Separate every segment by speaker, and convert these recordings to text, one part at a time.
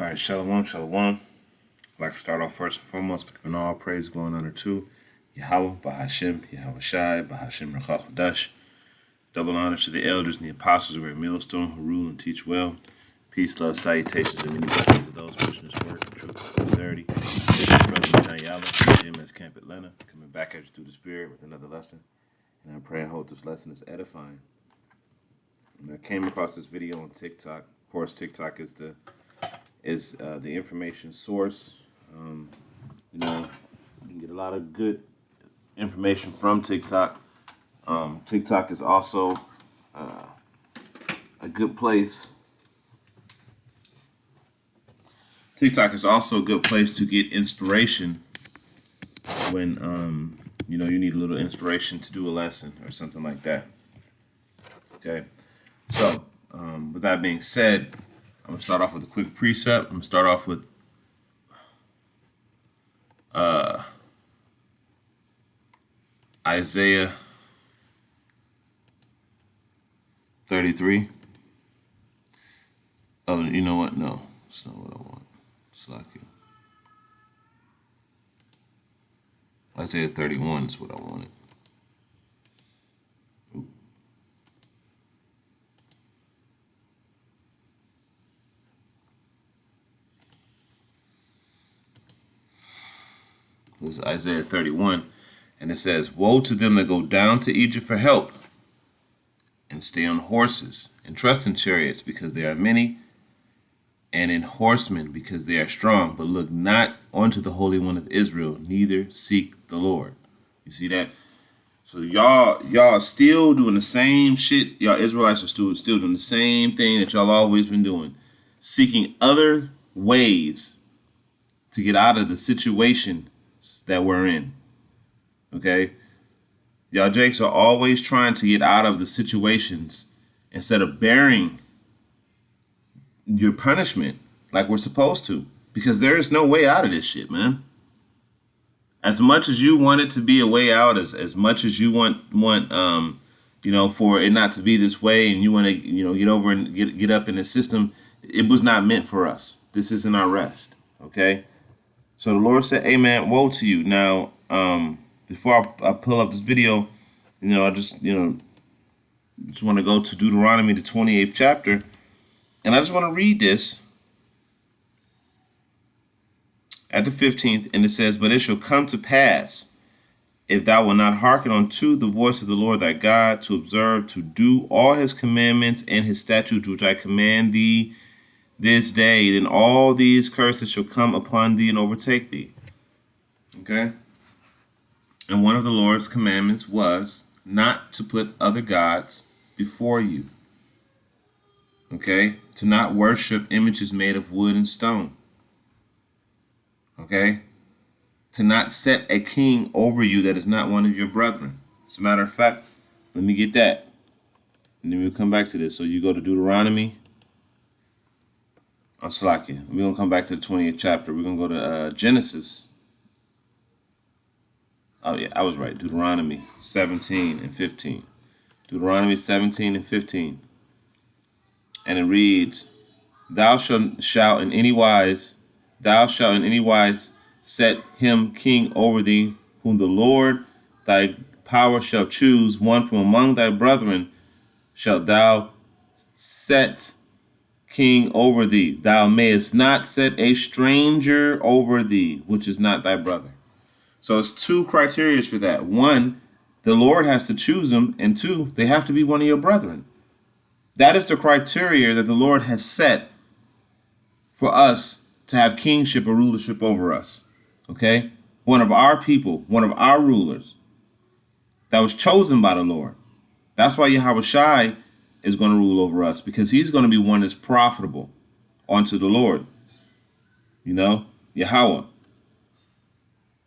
Speaker 1: All right, shalom, shalom. I'd like to start off first and foremost by giving all praise, glory, and honor to Yahweh, Bahashem, Yahweh Shai, Bahashem, Rachach, double honor to the elders and the apostles who are at Millstone, who rule and teach well. Peace, love, salutations, and many blessings to those pushing this work, truth, and sincerity. Brother John Yalla, Jim as Camp Atlanta, coming back at you through the Spirit with another lesson. And I pray and hope this lesson is edifying. And I came across this video on TikTok. Of course, TikTok is the information source. You can get a lot of good information from TikTok. TikTok is also a good place. TikTok is also a good place to get inspiration when you need a little inspiration to do a lesson or something like that. Okay, so with that being said, I'm going to start off with a quick precept. I'm going to start off with Isaiah 33. Oh, you know what? No, it's not what I want. It's like it. Isaiah 31 is what I wanted. It was Isaiah 31, and it says, "Woe to them that go down to Egypt for help, and stay on horses, and trust in chariots, because they are many, and in horsemen, because they are strong, but look not unto the Holy One of Israel, neither seek the Lord." You see that? So y'all still doing the same shit. Y'all Israelites are still doing the same thing that y'all always been doing, seeking other ways to get out of the situation that we're in. Okay? Y'all jakes are always trying to get out of the situations instead of bearing your punishment like we're supposed to, because there is no way out of this shit, man. As much as you want it to be a way out, as much as you want for it not to be this way, and you want to get over and get up in the system, it was not meant for us. This isn't our rest. Okay? So the Lord said, "Amen, woe to you." Now, before I pull up this video, I just want to go to Deuteronomy, the 28th chapter, and I just want to read this at the 15th, and it says, "But it shall come to pass, if thou wilt not hearken unto the voice of the Lord thy God, to observe, to do all his commandments and his statutes which I command thee this day, then all these curses shall come upon thee and overtake thee." Okay? And one of the Lord's commandments was not to put other gods before you. Okay? To not worship images made of wood and stone. Okay? To not set a king over you that is not one of your brethren. As a matter of fact, let me get that, and then we'll come back to this. So you go to Deuteronomy. I'm slacking. We're going to come back to the 20th chapter. We're going to go to Genesis. Oh, yeah, I was right. Deuteronomy 17 and 15. Deuteronomy 17 and 15. And it reads, thou shalt in any wise set him king over thee, whom the Lord thy power shall choose, one from among thy brethren shalt thou set king over thee. Thou mayest not set a stranger over thee, which is not thy brother. So it's two criteria for that. One, the Lord has to choose them, and two, they have to be one of your brethren. That is the criteria that the Lord has set for us to have kingship or rulership over us. Okay? One of our people, one of our rulers that was chosen by the Lord. That's why Yahweh Shai is going to rule over us, because he's going to be one that's profitable unto the Lord. Yahweh.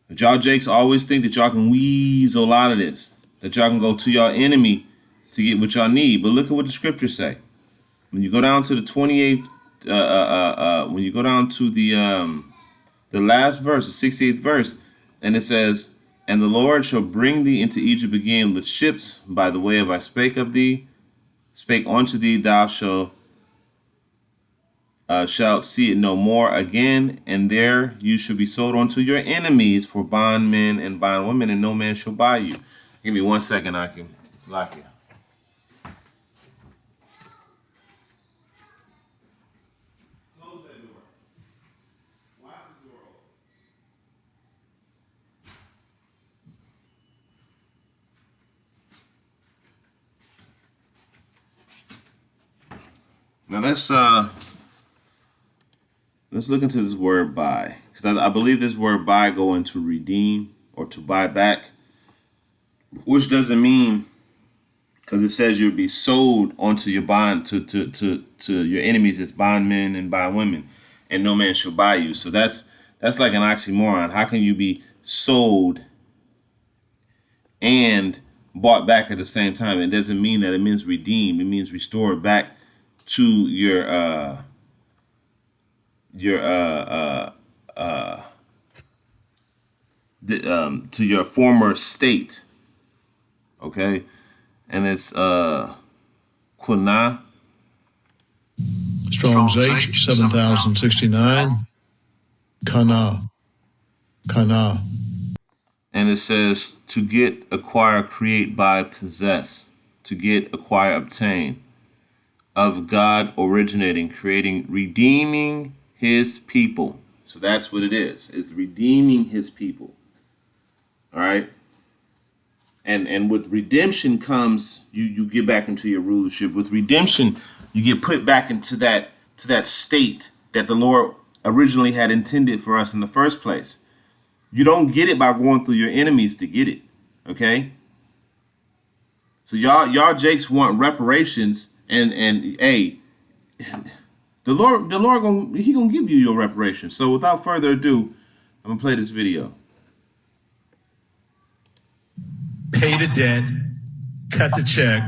Speaker 1: But y'all jakes always think that y'all can weasel out of this, that y'all can go to y'all enemy to get what y'all need. But look at what the scriptures say. When you go down to the 28th, when you go down to the last verse, the 68th verse, and it says, "And the Lord shall bring thee into Egypt again with ships by the way of I spake unto thee, thou shalt shalt see it no more again, and there you shall be sold unto your enemies for bondmen and bondwomen, and no man shall buy you. Give me 1 second, I can. It's like it. Close that door. Why is the door open? Now let's look into this word buy, because I believe this word buy go into redeem or to buy back, which doesn't mean, because it says you'll be sold onto your bond to your enemies as bondmen and bondwomen, and no man shall buy you. So that's like an oxymoron. How can you be sold and bought back at the same time? It doesn't mean that. It means redeemed. It means restored back to your to your former state. Okay, and it's Quina.
Speaker 2: Strong's H 7069. Kana.
Speaker 1: And it says to get, acquire, create, buy, possess. To get, acquire, obtain. Of God, originating, creating, redeeming his people. So that's what it is. It's redeeming his people. All right. And with redemption comes you get back into your rulership. With redemption, you get put back into that state that the Lord originally had intended for us in the first place. You don't get it by going through your enemies to get it. Okay? So y'all jakes want reparations, and hey, the Lord gonna give you your reparations. So without further ado, I'm gonna play this video.
Speaker 3: Pay the debt, cut the check,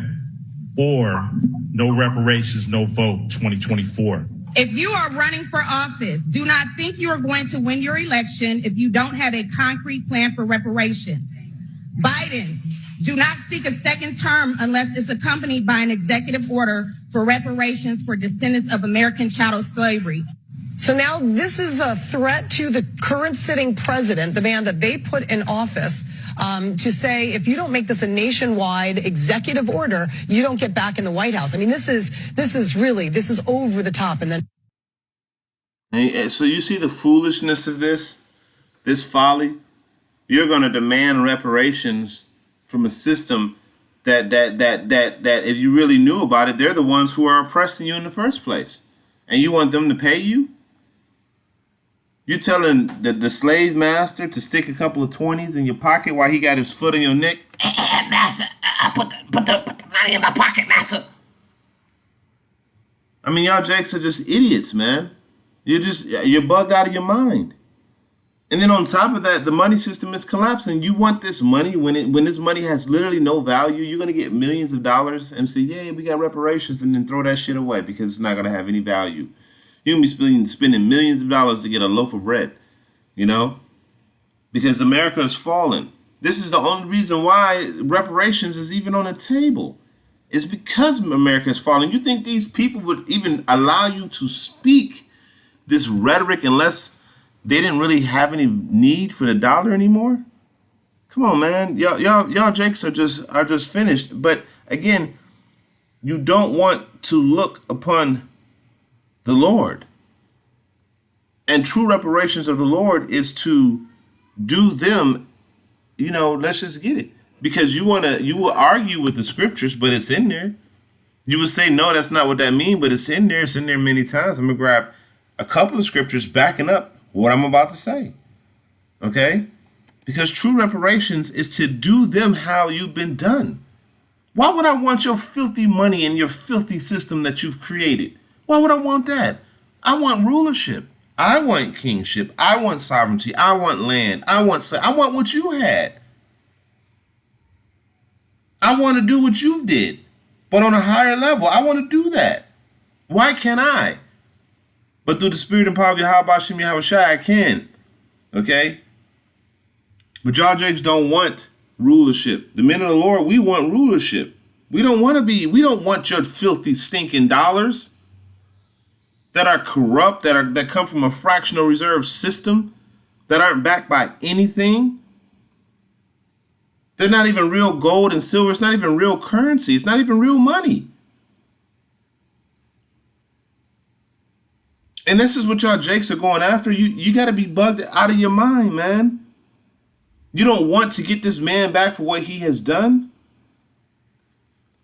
Speaker 3: or no reparations, no vote 2024.
Speaker 4: If you are running for office, do not think you are going to win your election if you don't have a concrete plan for reparations. Biden, do not seek a second term unless it's accompanied by an executive order for reparations for descendants of American chattel slavery.
Speaker 5: So now this is a threat to the current sitting president, the man that they put in office, to say, if you don't make this a nationwide executive order, you don't get back in the White House. I mean, this is over the top. And
Speaker 1: then, so you see the foolishness of this folly. You're going to demand reparations from a system that if you really knew about it, they're the ones who are oppressing you in the first place, and you want them to pay you. You're telling the slave master to stick a couple of 20s in your pocket while he got his foot on your neck. Hey, master, put the money in my pocket, master. I mean, y'all jakes are just idiots, man. You're bugged out of your mind. And then on top of that, the money system is collapsing. You want this money when this money has literally no value. You're gonna get millions of dollars and say, "Yeah, we got reparations," and then throw that shit away because it's not gonna have any value. You're going to be spending millions of dollars to get a loaf of bread, because America is falling. This is the only reason why reparations is even on the table. It's because America is falling. You think these people would even allow you to speak this rhetoric unless they didn't really have any need for the dollar anymore? Come on, man. Y'all jakes are just finished. But again, you don't want to look upon the Lord. And true reparations of the Lord is to do them, let's just get it. Because you will argue with the scriptures, but it's in there. You would say, no, that's not what that means, but it's in there. It's in there many times. I'm going to grab a couple of scriptures backing up what I'm about to say. Okay? Because true reparations is to do them how you've been done. Why would I want your filthy money and your filthy system that you've created? Why would I want that? I want rulership. I want kingship. I want sovereignty. I want land. I want what you had. I want to do what you did, but on a higher level. I want to do that. Why can't I? But through the spirit and power of Yahweh Shem Yahweh Shai, I can. Okay? But y'all jakes don't want rulership. The men of the Lord, we want rulership. We don't want your filthy, stinking dollars. that are corrupt, that come from a fractional reserve system, that aren't backed by anything. They're not even real gold and silver. It's not even real currency. It's not even real money. And this is what y'all Jakes are going after. You got to be bugged out of your mind, man. You don't want to get this man back for what he has done?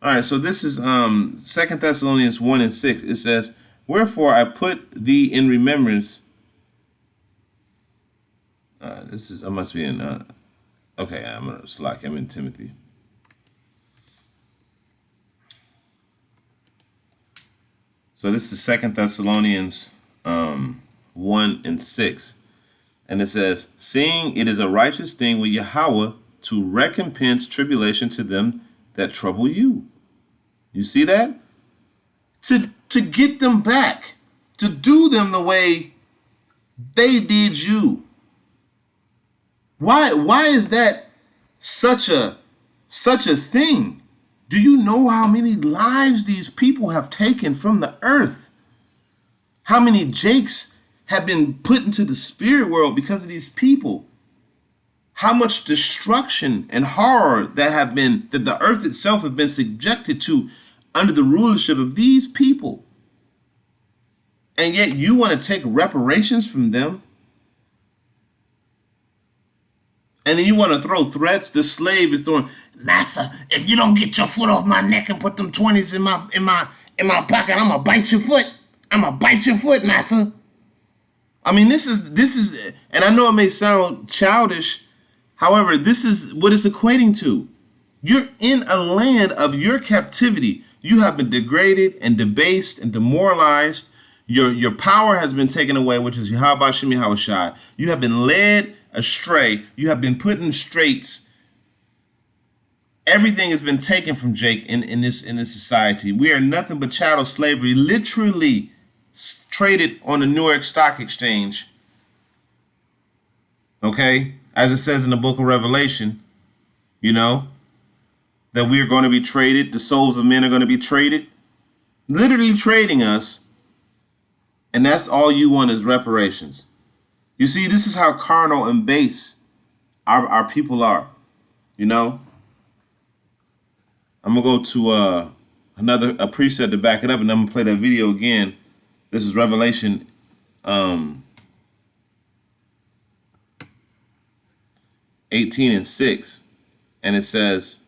Speaker 1: All right, so this is 2 Thessalonians 1 and 6. It says, wherefore I put thee in remembrance. I must be in, okay, I'm in Slack. I'm in Timothy. So this is 2 Thessalonians 1 and 6. And it says, seeing it is a righteous thing with Yahweh to recompense tribulation to them that trouble you. You see that? To get them back, to do them the way they did you. Why is that such a thing? Do you know how many lives these people have taken from the earth? How many Jakes have been put into the spirit world because of these people? How much destruction and horror that the earth itself have been subjected to under the rulership of these people. And yet you want to take reparations from them? And then you want to throw threats? The slave is throwing, Massa, if you don't get your foot off my neck and put them 20s in my pocket, I'm gonna bite your foot. I'm gonna bite your foot, Massa. I mean, this is, and I know it may sound childish. However, this is what it's equating to. You're in a land of your captivity. You have been degraded and debased and demoralized. Your power has been taken away, which is Yahweh Shem Yahweh Shai. You have been led astray. You have been put in straits. Everything has been taken from Jake in this society. We are nothing but chattel slavery, literally traded on the New York Stock Exchange. Okay? As it says in the book of Revelation, you know, that we are going to be traded. The souls of men are going to be traded. Literally trading us. And that's all you want is reparations. You see, this is how carnal and base our people are. You know? I'm going to go to a preset to back it up, and I'm going to play that video again. This is Revelation 18 and 6. And it says,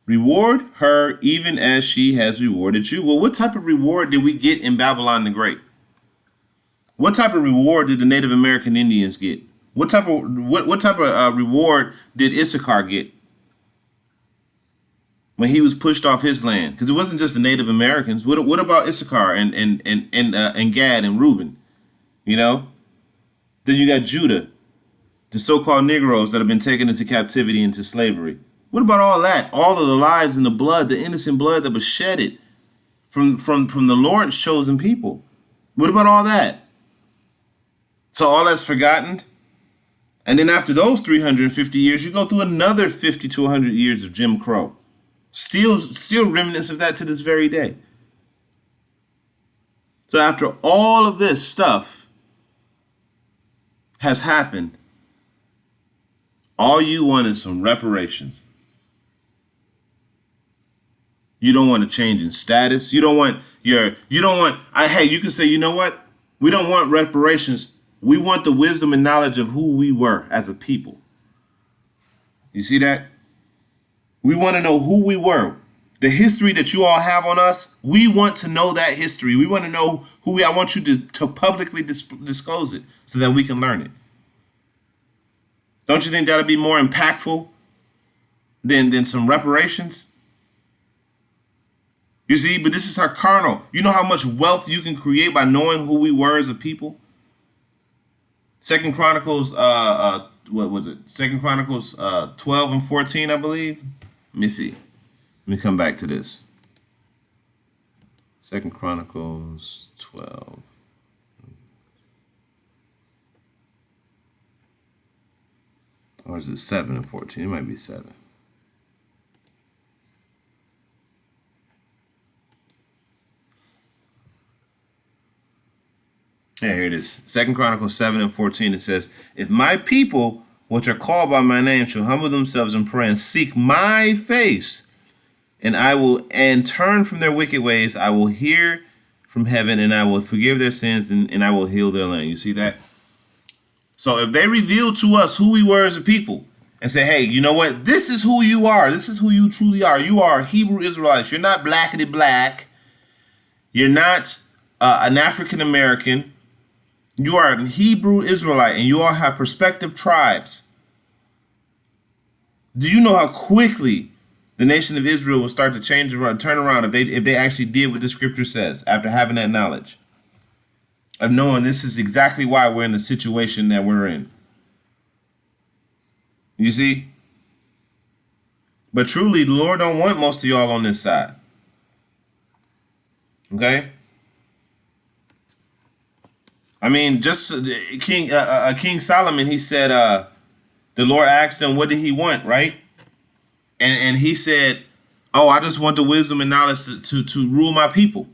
Speaker 1: reward her even as she has rewarded you. Well, what type of reward did we get in Babylon the Great? What type of reward did the Native American Indians get? What type of reward did Issachar get when he was pushed off his land? Because it wasn't just the Native Americans. What about Issachar and Gad and Reuben? You know? Then you got Judah, the so-called Negroes that have been taken into captivity, into slavery. What about all that? All of the lives and the blood, the innocent blood that was shedded from the Lord's chosen people. What about all that? So all that's forgotten. And then after those 350 years, you go through another 50 to 100 years of Jim Crow. Still remnants of that to this very day. So after all of this stuff has happened, all you want is some reparations. You don't want a change in status. Hey, you can say, you know what? We don't want reparations. We want the wisdom and knowledge of who we were as a people. You see that? We want to know who we were. The history that you all have on us, we want to know that history. We want to know who we are. I want you to publicly disclose it so that we can learn it. Don't you think that'll be more impactful than some reparations? You see, but this is how carnal. You know how much wealth you can create by knowing who we were as a people? 2 Chronicles, what was it? 2 Chronicles 12 and 14, I believe. Let me see. Let me come back to this. 2 Chronicles 12. Or is it 7 and 14? It might be 7. Yeah, here it is. 2 Chronicles 7:14. It says, if my people, which are called by my name, shall humble themselves and pray and seek my face, and turn from their wicked ways, I will hear from heaven and I will forgive their sins and I will heal their land. You see that? So if they reveal to us who we were as a people and say, hey, you know what? This is who you are. This is who you truly are. You are Hebrew Israelites. You're not blackity black. You're not an African American. You are a Hebrew Israelite, and you all have prospective tribes. Do you know how quickly the nation of Israel will start to change around, turn around if they actually did what the scripture says after having that knowledge of knowing this is exactly why we're in the situation that we're in? You see? But truly, the Lord don't want most of y'all on this side. Okay? I mean, just King Solomon, he said, the Lord asked him, what did he want, right? And he said, oh, I just want the wisdom and knowledge to rule my people.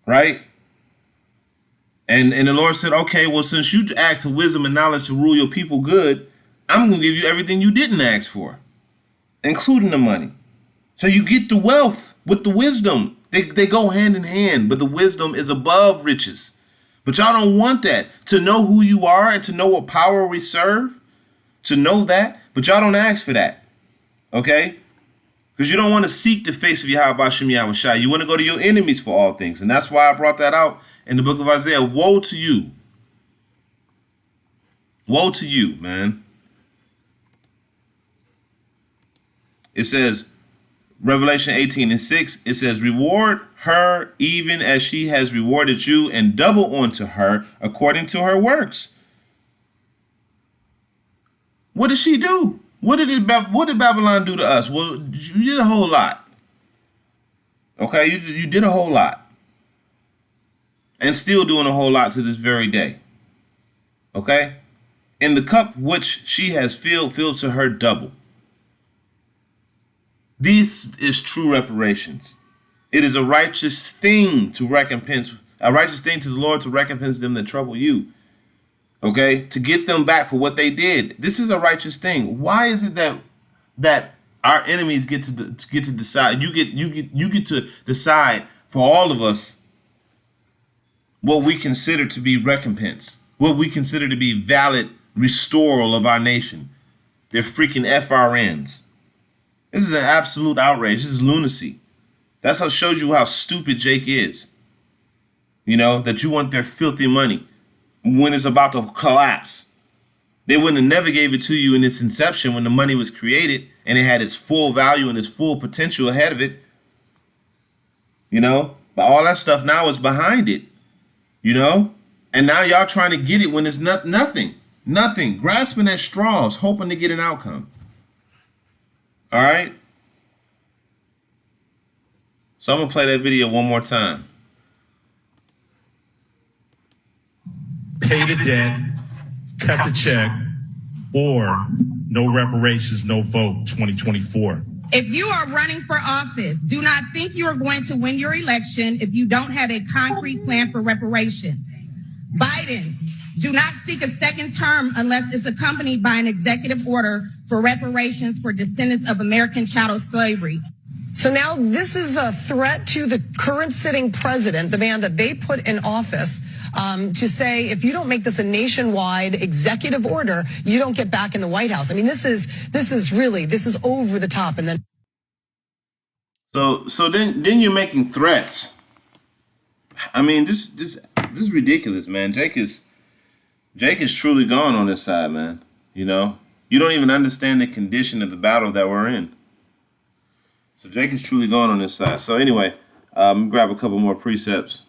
Speaker 1: Right? And the Lord said, okay, well, since you asked for wisdom and knowledge to rule your people good, I'm going to give you everything you didn't ask for, including the money. So you get the wealth with the wisdom. They go hand in hand, but the wisdom is above riches. But y'all don't want that. To know who you are and to know what power we serve, to know that, but y'all don't ask for that. Okay? Because you don't want to seek the face of Yahweh Bashem Yahweh Shai. You want to go to your enemies for all things. And that's why I brought that out in the book of Isaiah. Woe to you. Woe to you, man. It says, Revelation 18:6, it says, reward her even as she has rewarded you, and double unto her according to her works. What did she do? What did Babylon do to us? Well, you did a whole lot. Okay, you did a whole lot. And still doing a whole lot to this very day. Okay? In the cup which she has filled to her double. This is true reparations. It is a righteous thing to recompense, a righteous thing to the Lord to recompense them that trouble you. Okay? To get them back for what they did. This is a righteous thing. Why is it that our enemies get to decide? You get to decide for all of us what we consider to be recompense, what we consider to be valid restoral of our nation. They're freaking FRNs. This is an absolute outrage. This is lunacy. That's how it shows you how stupid Jake is. You know, that you want their filthy money when it's about to collapse. They wouldn't have never gave it to you in its inception when the money was created and it had its full value and its full potential ahead of it. You know, but all that stuff now is behind it. You know, and now y'all trying to get it when it's nothing, grasping at straws, hoping to get an outcome. All right. So I'm going to play that video one more time.
Speaker 3: Pay the debt, cut the check, or no reparations, no vote 2024.
Speaker 4: If you are running for office, do not think you are going to win your election if you don't have a concrete plan for reparations. Biden, do not seek a second term unless it's accompanied by an executive order for reparations for descendants of American chattel slavery.
Speaker 5: So now this is a threat to the current sitting president, the man that they put in office, to say, if you don't make this a nationwide executive order, you don't get back in the White House. I mean, this is over the top. And then,
Speaker 1: so then you're making threats. I mean, this is ridiculous, man. Jake is truly gone on this side, man. You know, you don't even understand the condition of the battle that we're in. So Jake is truly gone on this side. So anyway, I'm gonna grab a couple more precepts.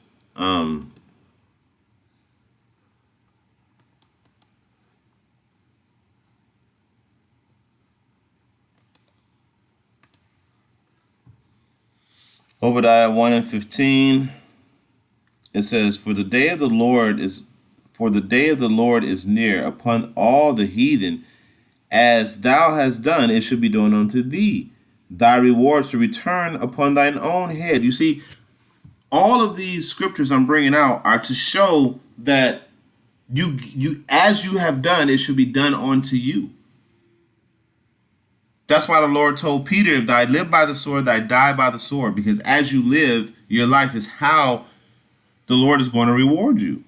Speaker 1: Obadiah 1:15. It says, For the day of the Lord is near upon all the heathen. As thou hast done, it should be done unto thee. Thy rewards to return upon thine own head. You see, all of these scriptures I'm bringing out are to show that you as you have done, it should be done unto you. That's why the Lord told Peter, if I live by the sword, I die by the sword, because as you live, your life is how the Lord is going to reward you.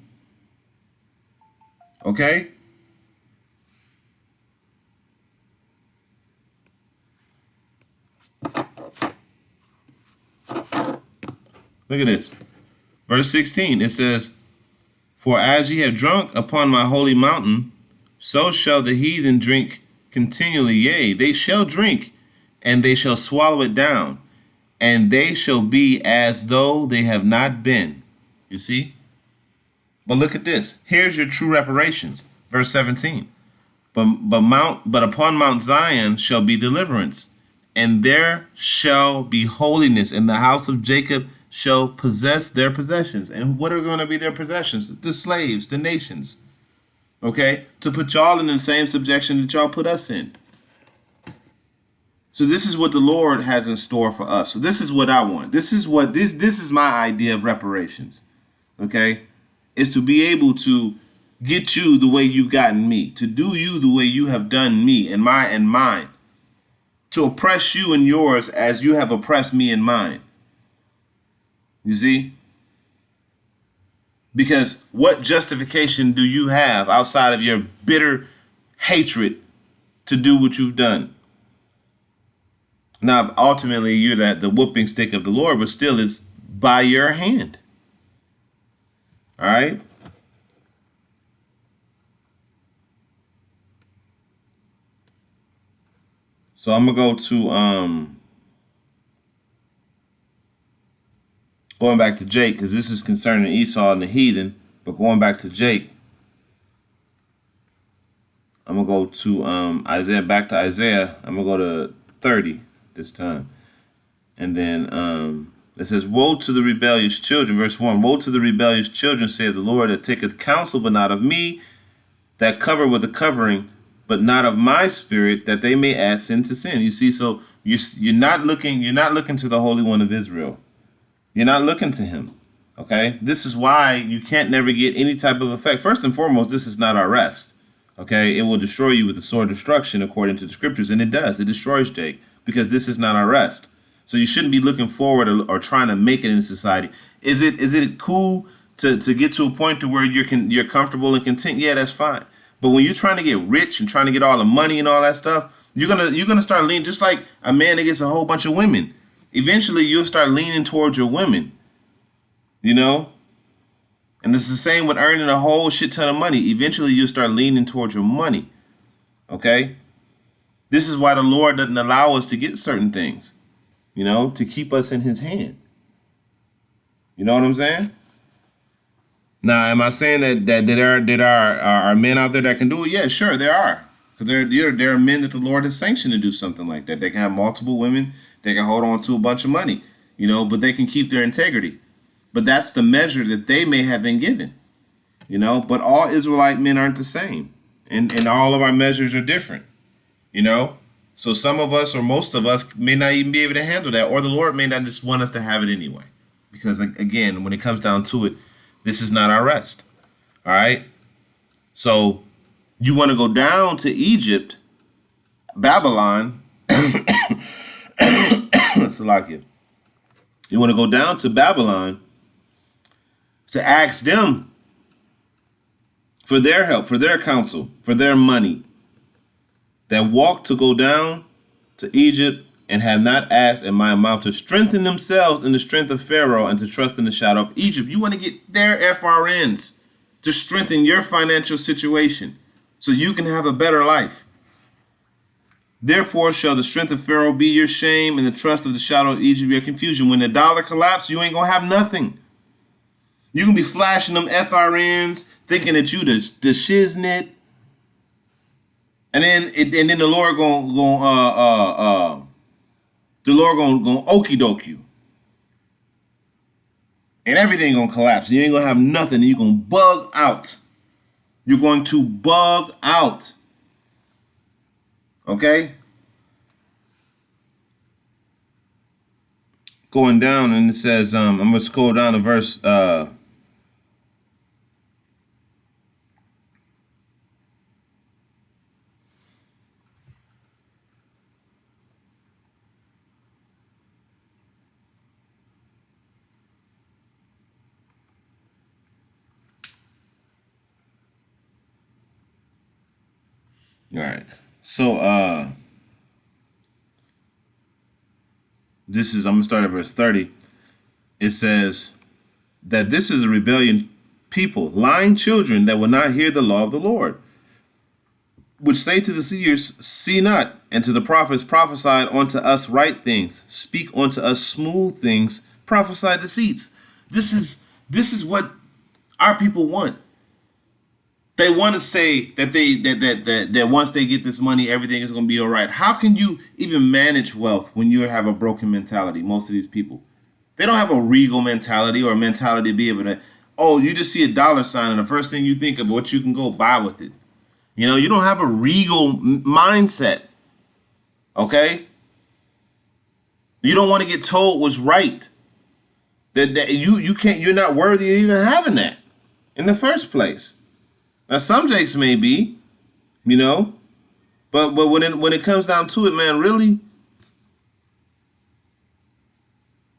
Speaker 1: Okay? Look at this. Verse 16, it says, for as ye have drunk upon my holy mountain, so shall the heathen drink continually. Yea, they shall drink, and they shall swallow it down, and they shall be as though they have not been. You see? But look at this. Here's your true reparations. Verse 17. But upon Mount Zion shall be deliverance, and there shall be holiness, and the house of Jacob shall possess their possessions. And what are going to be their possessions? The slaves, the nations. Okay? To put y'all in the same subjection that y'all put us in. So this is what the Lord has in store for us. So this is what I want. This is my idea of reparations. Okay? Is to be able to get you the way you've gotten me, to do you the way you have done me and mine, to oppress you and yours as you have oppressed me and mine. You see? Because what justification do you have outside of your bitter hatred to do what you've done? Now, ultimately, you're the whooping stick of the Lord, but still it's by your hand. All right? So I'm going to go to, going back to Jake, because this is concerning Esau and the heathen, but going back to Jake, I'm going to go to Isaiah, back to Isaiah. I'm going to go to 30 this time. And then it says, woe to the rebellious children, verse 1, woe to the rebellious children, saith the Lord, that taketh counsel, but not of me, that cover with a covering, but not of my spirit, that they may add sin to sin. You see, so you're not looking to the Holy One of Israel. You're not looking to him. Okay? This is why you can't never get any type of effect. First and foremost, this is not our rest. Okay? It will destroy you with the sword of destruction according to the scriptures, and it does. It destroys Jake, because this is not our rest. So you shouldn't be looking forward or trying to make it in society. Is it cool to get to a point to where you're comfortable and content? Yeah, that's fine. But when you're trying to get rich and trying to get all the money and all that stuff, you're gonna start leaning, just like a man that gets a whole bunch of women. Eventually, you'll start leaning towards your women. You know? And it's the same with earning a whole shit ton of money. Eventually, you'll start leaning towards your money. Okay? This is why the Lord doesn't allow us to get certain things. You know, to keep us in his hand. You know what I'm saying? Now, am I saying that there are men out there that can do it? Yeah, sure, there are. Because there are men that the Lord has sanctioned to do something like that. They can have multiple women. They can hold on to a bunch of money, you know, but they can keep their integrity. But that's the measure that they may have been given, you know. But all Israelite men aren't the same. And all of our measures are different, you know. So some of us or most of us may not even be able to handle that. Or the Lord may not just want us to have it anyway. Because, again, when it comes down to it, this is not our rest. All right? So you want to go down to Egypt, Babylon. Salakia. You want to go down to Babylon to ask them for their help, for their counsel, for their money. That walk to go down to Egypt and have not asked in my mouth to strengthen themselves in the strength of Pharaoh and to trust in the shadow of Egypt. You want to get their FRNs to strengthen your financial situation so you can have a better life. Therefore shall the strength of Pharaoh be your shame and the trust of the shadow of Egypt your confusion. When the dollar collapses, you ain't going to have nothing. You can be flashing them FRNs, thinking that you the shiznit. And then the Lord gonna okie doke you. And everything gonna collapse. You ain't gonna have nothing. And you're gonna bug out. You're going to bug out. Okay? going down, and it says, I'm going to scroll down to verse all right. So I'm gonna start at verse 30. It says that this is a rebellion people, lying children that will not hear the law of the Lord, which say to the seers, see not, and to the prophets, prophesy unto us right things, speak unto us smooth things, prophesy deceits. This is what our people want. They want to say that that once they get this money, everything is going to be all right. How can you even manage wealth when you have a broken mentality? Most of these people, they don't have a regal mentality or a mentality to be able to, oh, you just see a dollar sign and the first thing you think of what you can go buy with it. You know, you don't have a regal mindset. Okay? You don't want to get told what's right. That you can't, you're not worthy of even having that in the first place. Now, some jakes may be, you know, but when it comes down to it, man, really,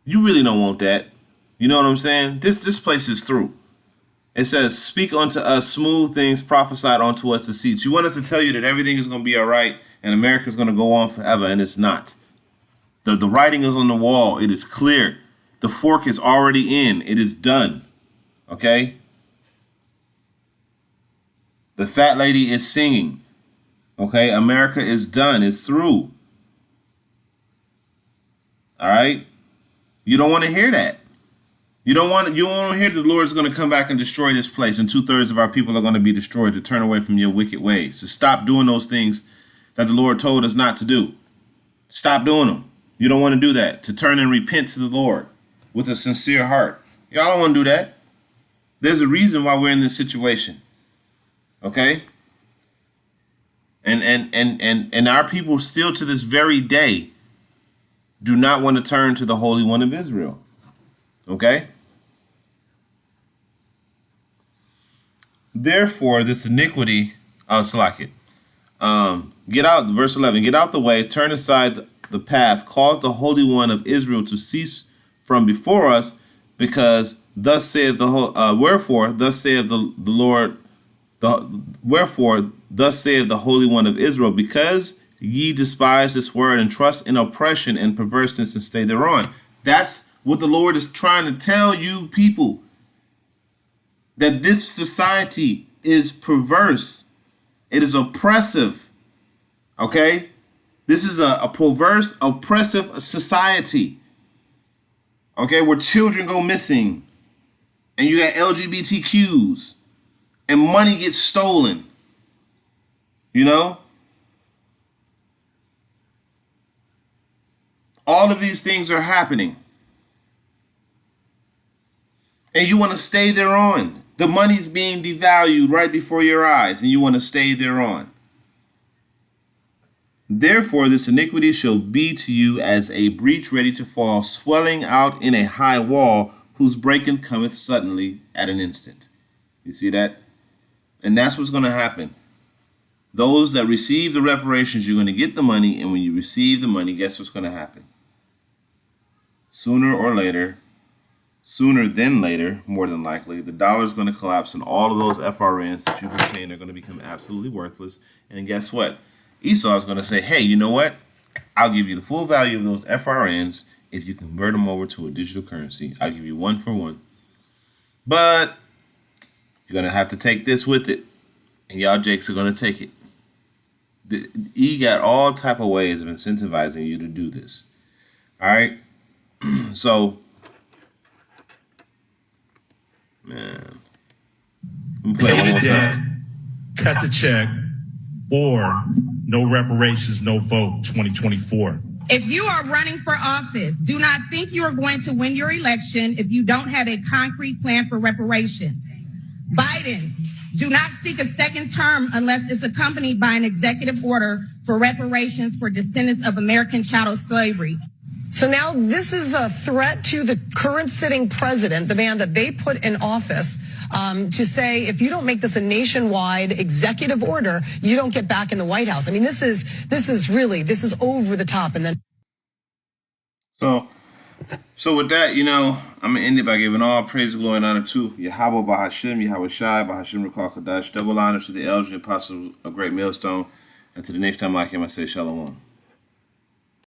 Speaker 1: you really don't want that. You know what I'm saying? This place is through. It says, speak unto us smooth things, prophesied unto us deceits. You want us to tell you that everything is going to be all right and America is going to go on forever, and it's not. The writing is on the wall. It is clear. The fork is already in. It is done. Okay? The fat lady is singing. Okay? America is done. It's through. All right? You don't want to hear that. You don't want to hear the Lord is going to come back and destroy this place, and 2/3 of our people are going to be destroyed, to turn away from your wicked ways. To stop doing those things that the Lord told us not to do. Stop doing them. You don't want to do that. To turn and repent to the Lord with a sincere heart. Y'all don't want to do that. There's a reason why we're in this situation. Okay? And our people still to this very day do not want to turn to the Holy One of Israel. Okay? Therefore, this iniquity, get out, verse 11, get out the way, turn aside the path, cause the Holy One of Israel to cease from before us, because thus saith wherefore, thus saith the Lord, wherefore, thus saith the Holy One of Israel, because ye despise this word and trust in oppression and perverseness and stay thereon. That's what the Lord is trying to tell you people. That this society is perverse. It is oppressive. Okay? This is a perverse, oppressive society. Okay? Where children go missing. And you got LGBTQs. And money gets stolen. You know? All of these things are happening. And you want to stay thereon. The money's being devalued right before your eyes, and you want to stay thereon. Therefore, this iniquity shall be to you as a breach ready to fall, swelling out in a high wall, whose breaking cometh suddenly at an instant. You see that? And that's what's going to happen. Those that receive the reparations, you're going to get the money, and when you receive the money, guess what's going to happen? Sooner or later, sooner than later, more than likely, the dollar is going to collapse, and all of those FRNs that you've obtained are going to become absolutely worthless. And guess what? Esau is going to say, hey, you know what? I'll give you the full value of those FRNs if you convert them over to a digital currency. I'll give you 1 for 1. But you're going to have to take this with it, and y'all jakes are going to take it. He got all type of ways of incentivizing you to do this. All right? So, man, let me play one more time.
Speaker 3: Cut the check, or no reparations, no vote 2024.
Speaker 4: If you are running for office, do not think you are going to win your election if you don't have a concrete plan for reparations. Biden, do not seek a second term unless it's accompanied by an executive order for reparations for descendants of American chattel slavery.
Speaker 5: So now this is a threat to the current sitting president, the man that they put in office, to say, if you don't make this a nationwide executive order, you don't get back in the White House. I mean, this is over the top. And then.
Speaker 1: So with that, I'm going to end it by giving all praise, glory, and honor to Yahweh Bahashim, Yahweh Shai, Bahashim Rekal Kadash. Double honor to the elders and apostles of Great Millstone. And to the next time I came, I say Shalom.